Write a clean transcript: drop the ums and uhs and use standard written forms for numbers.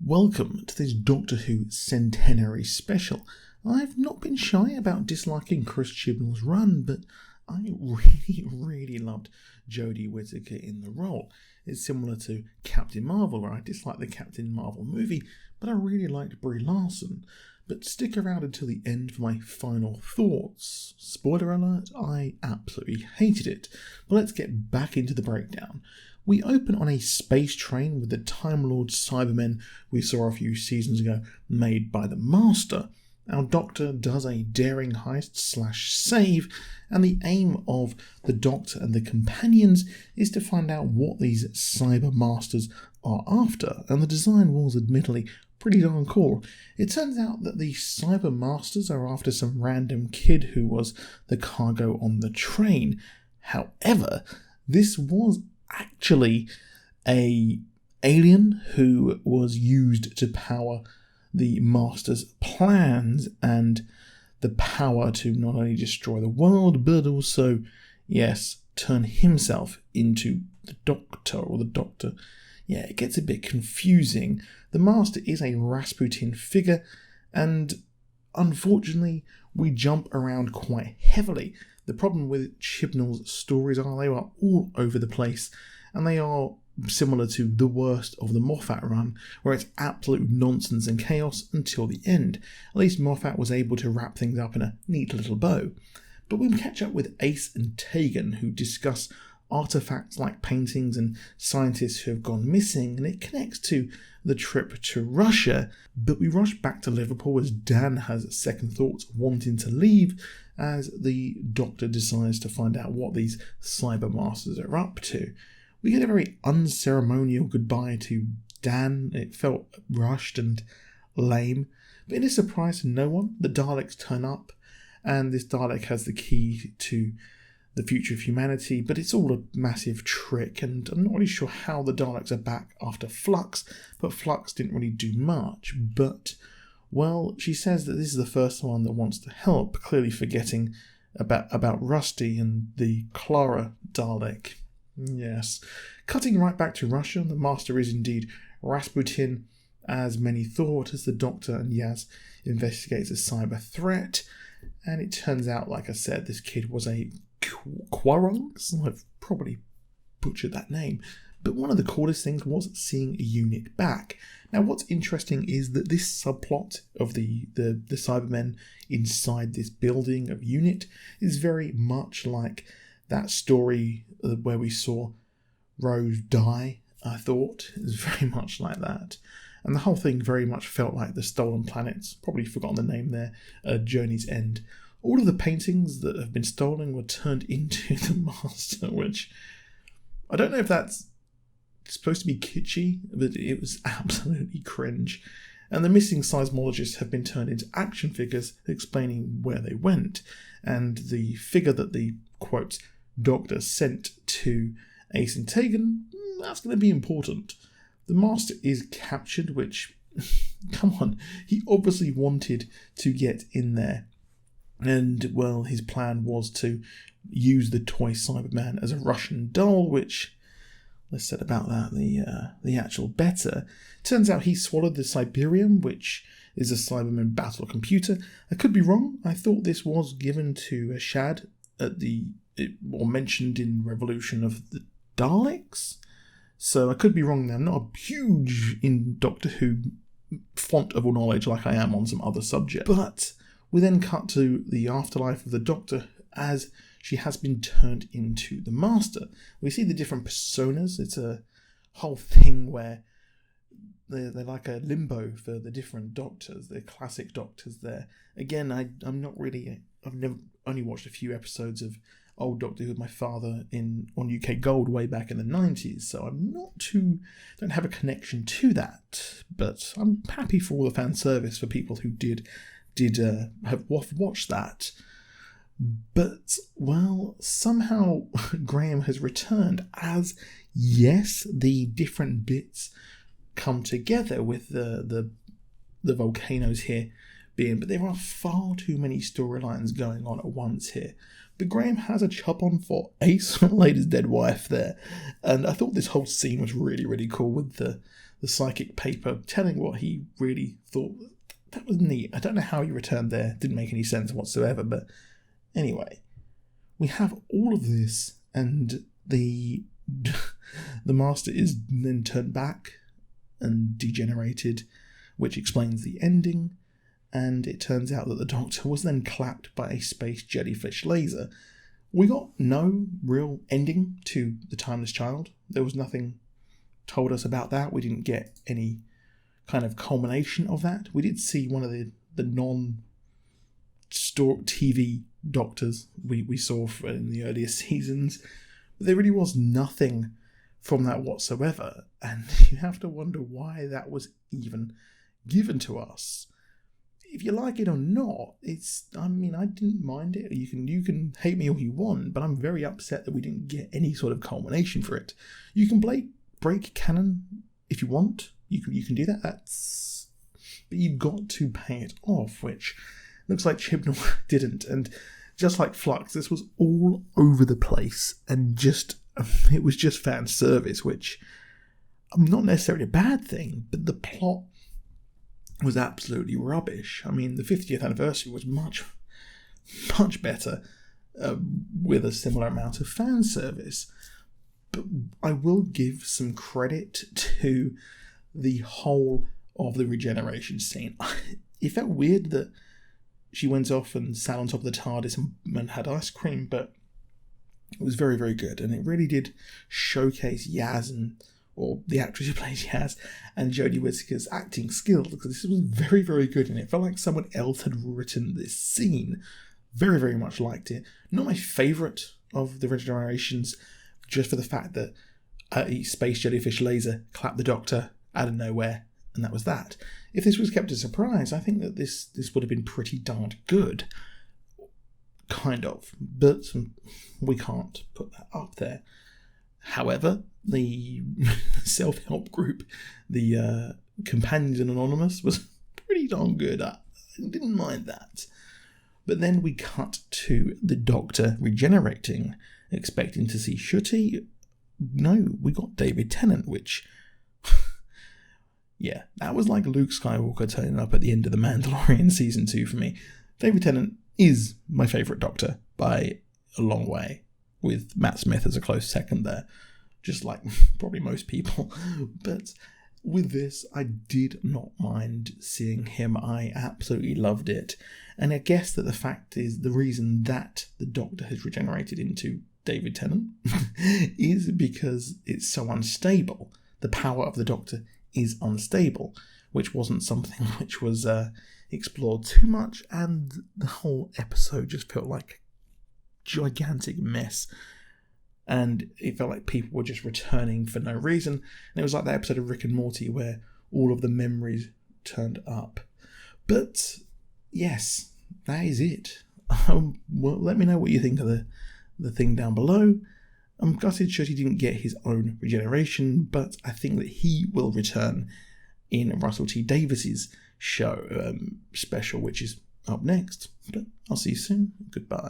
Welcome to this Doctor Who centenary special. I've not been shy about disliking Chris Chibnall's run, but I really loved Jodie Whittaker in the role. It's similar to Captain Marvel, where I disliked the Captain Marvel movie, but I really liked Brie Larson. But stick around until the end for my final thoughts. Spoiler alert, I absolutely hated it. But let's get back into the breakdown. We open on a space train with the Time Lord Cybermen we saw a few seasons ago made by the Master. Our Doctor does a daring heist/save, and the aim of the Doctor and the companions is to find out what these Cyber Masters are after, and the design was admittedly pretty darn cool. It turns out that the Cyber Masters are after some random kid who was the cargo on the train. However, this was actually a alien who was used to power the Master's plans and the power to not only destroy the world, but also, yes, turn himself into the Doctor or the Doctor. Yeah, it gets a bit confusing. The Master is a Rasputin figure, and unfortunately, we jump around quite heavily. The problem with Chibnall's stories are they are all over the place, and they are similar to the worst of the Moffat run, where it's absolute nonsense and chaos until the end. At least Moffat was able to wrap things up in a neat little bow. But we catch up with Ace and Tegan, who discuss artifacts like paintings and scientists who have gone missing, and it connects to the trip to Russia. But we rush back to Liverpool as Dan has second thoughts, wanting to leave, as the Doctor decides to find out what these Cyber Masters are up to. We get a very unceremonial goodbye to Dan. It felt rushed and lame, but in a surprise to no one, the Daleks turn up, and this Dalek has the key to the future of humanity, but it's all a massive trick, and I'm not really sure how the Daleks are back after Flux, but Flux didn't really do much. But, well, she says that this is the first one that wants to help, clearly forgetting about Rusty and the Clara Dalek. Yes. Cutting right back to Russia, the Master is indeed Rasputin, as many thought, as the Doctor and Yaz investigates a cyber threat, and it turns out, like I said, this kid was a Quarongs? I've probably butchered that name. But one of the coolest things was seeing a unit back. Now, what's interesting is that this subplot of the Cybermen inside this building of unit is very much like that story where we saw Rose die, I thought. It was very much like that. And the whole thing very much felt like the Stolen Planets, probably forgotten the name there, Journey's End. All of the paintings that have been stolen were turned into the Master, which I don't know if that's supposed to be kitschy, but it was absolutely cringe. And the missing seismologists have been turned into action figures explaining where they went. And the figure that the, quote, Doctor sent to Ace and Tegan, that's going to be important. The Master is captured, which, come on, he obviously wanted to get in there. And, well, his plan was to use the toy Cyberman as a Russian doll, which, less said about that, the actual better. Turns out he swallowed the Cyberium, which is a Cyberman battle computer. I could be wrong. I thought this was given to Shad or mentioned in Revolution of the Daleks. So I could be wrong there. I'm not a huge in Doctor Who font of all knowledge like I am on some other subject. But we then cut to the afterlife of the Doctor as she has been turned into the Master. We see the different personas. It's a whole thing where they're like a limbo for the different Doctors, the classic Doctors there. Again, I've never only watched a few episodes of old Doctor Who with my father on UK Gold way back in the 90s, so don't have a connection to that. But I'm happy for all the fan service for people who did have watched that. But, well, somehow Graham has returned as, yes, the different bits come together with the volcanoes here but there are far too many storylines going on at once here. But Graham has a chop on for Ace, laid his dead wife there, and I thought this whole scene was really, really cool with the the psychic paper telling what he really thought. That was neat. I don't know how he returned there. Didn't make any sense whatsoever. But anyway, we have all of this, and the master is then turned back and degenerated, which explains the ending. And it turns out that the Doctor was then clapped by a space jellyfish laser. We got no real ending to the Timeless Child. There was nothing told us about that. We didn't get any kind of culmination of that. We did see one of the non-TV Doctors we saw in the earlier seasons. But there really was nothing from that whatsoever. And you have to wonder why that was even given to us. If you like it or not, I didn't mind it. You can hate me all you want, but I'm very upset that we didn't get any sort of culmination for it. You can break canon if you want. You can do that. But you've got to pay it off, which looks like Chibnall didn't. And just like Flux, this was all over the place, and it was just fan service, which not necessarily a bad thing, but the plot was absolutely rubbish. I mean, the 50th anniversary was much, much better with a similar amount of fan service. But I will give some credit to the whole of the regeneration scene. It felt weird that she went off and sat on top of the TARDIS and had ice cream, but it was very, very good. And it really did showcase Yaz or the actress who plays Yaz, and Jodie Whittaker's acting skills, because this was very, very good, and it felt like someone else had written this scene. Very, very much liked it. Not my favourite of the regenerations, just for the fact that a space jellyfish laser clapped the Doctor out of nowhere, and that was that. If this was kept a surprise, I think that this would have been pretty darn good. Kind of. But we can't put that up there. However, the self-help group, the Companions in Anonymous, was pretty darn good. I didn't mind that. But then we cut to the Doctor regenerating, expecting to see Shuti. No, we got David Tennant, which... yeah, that was like Luke Skywalker turning up at the end of The Mandalorian Season 2 for me. David Tennant is my favourite Doctor by a long way, with Matt Smith as a close second there, just like probably most people. But with this, I did not mind seeing him. I absolutely loved it. And I guess that the fact is, the reason that the Doctor has regenerated into David Tennant is because it's so unstable. The power of the Doctor is unstable, which wasn't something which was explored too much, and the whole episode just felt like a gigantic mess, and it felt like people were just returning for no reason. And it was like that episode of Rick and Morty where all of the memories turned up. But yes, that is it. Well, let me know what you think of the thing down below. I'm gutted Shuti didn't get his own regeneration, but I think that he will return in Russell T Davis's show special, which is up next. But I'll see you soon. Goodbye.